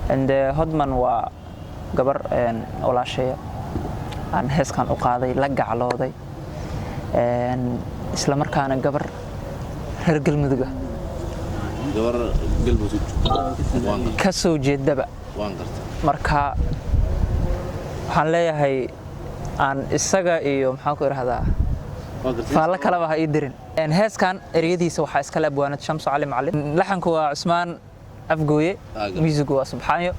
and Hodman waa gabar walaashay aan heeskan u qaaday la gaclooday isla markaana gabar reer galmudug ka soo jeedaba marka waxaan leeyahay aan isaga iyo maxaan ku iraahdaa faala kala waxa ii dirin heeskan ereyadiisa waxa iska la abwaanad Shamsu Cali Macallin laxanku waa Cusmaan Afgooye music waa Subxaaniyo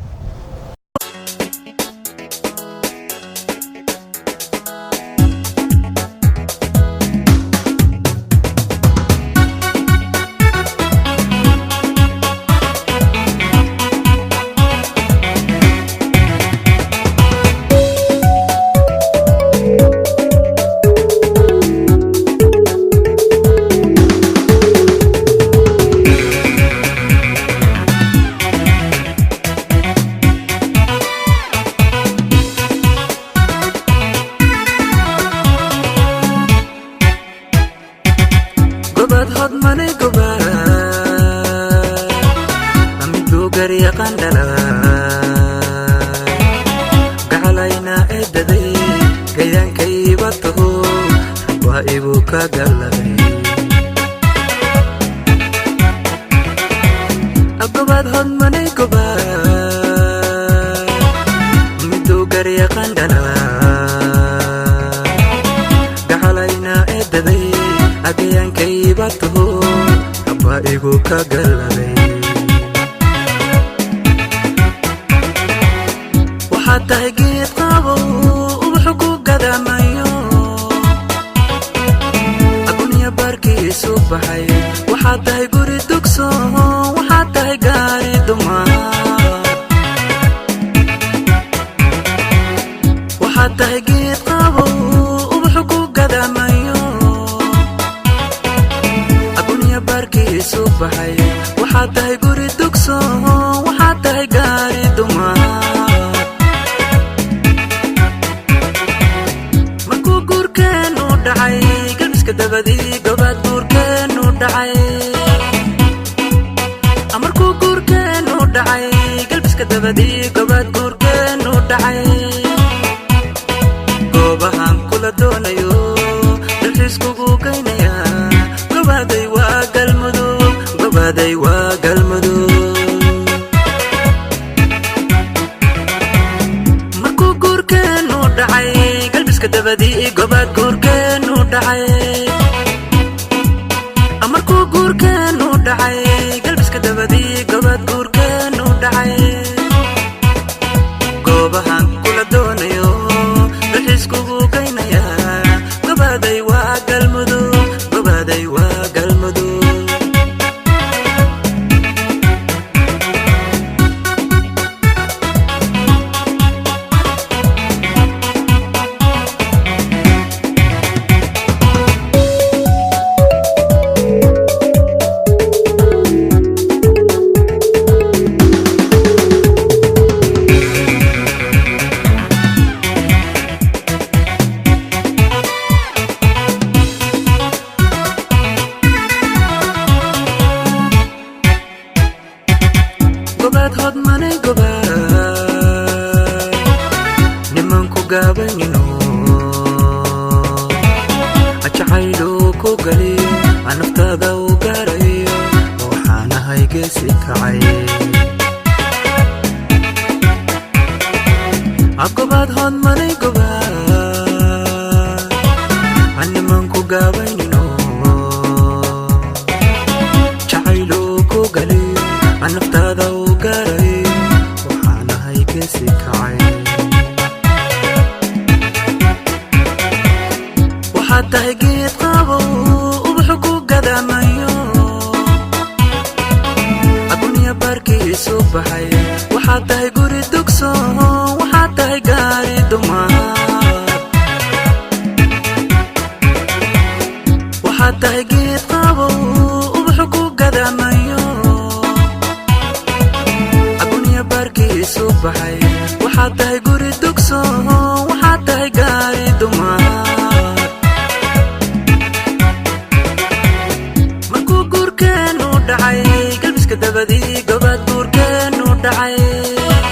dhacay galbiska dabadii gobad buurkeenu dhacay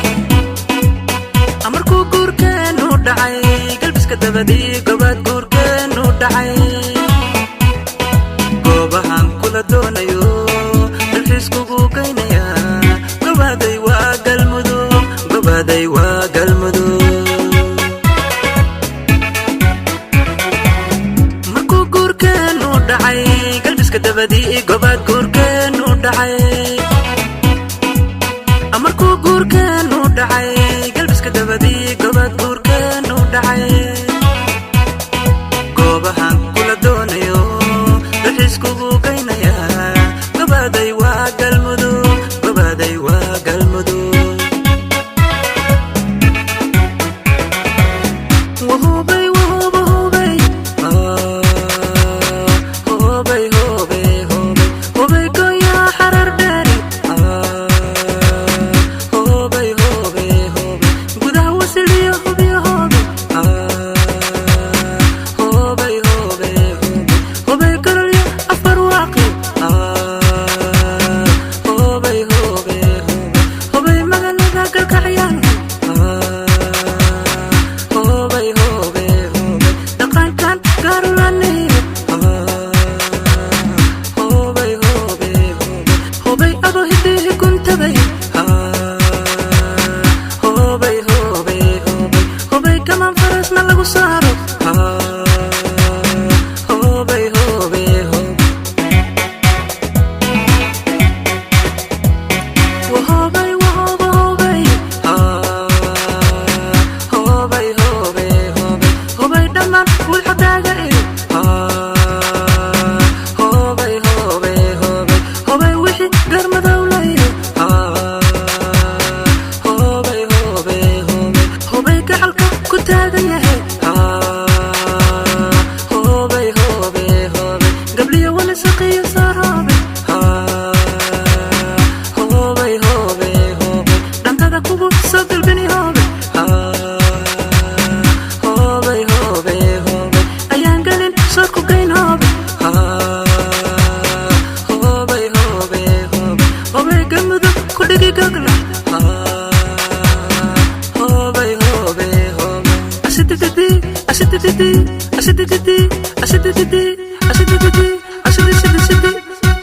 dhacay galbiska dabadii gobad guurkeenu dhacay goobahan kula doonayo dalxiiskugu geynaya gobaday waa galmudug gobaday waa galmudug markuu guurkeenu dhacay galbiska dabadii gobad guurkeenu dhacay amarkuu guurkeenu dhacay galbiska dabadii gobad guurkeenu dhacay goobahan kula doonayo dalxiiskugu geynaya gobaday waa galmudug gobaday waa galmudug wahubay wahubay hubay hubay hubay goya xarar dheeri hubay hubay hubay gudaha wasiliyo hubiyo hubay hubay hubay hubay karaliyo afar waaqi hubay hubay hubay magaalada galkacyaan hubay hubay hubay dhaqankan gaarulaniyo hubay hubay hubay abo hidihi guntabay hubay hubay hubay kaman farasna lagu saaro hubay hubay wahubay wahubay hubay hubay hubay dhamaan wulxadaaga hubay hubay hubay wixii garmadowlayo hubay hubay hubay gacalka ku taagan yahay hubay hubay gabliyo walisaqiyo saaroobe hubay hubay dhantada kugu soo galbini hube hubay hubay ayaan galin soo ku geyn hube hubay hubay hubay galmudug ku dhigi gogla hubay hubay asidididi asidididi asidididi asidididi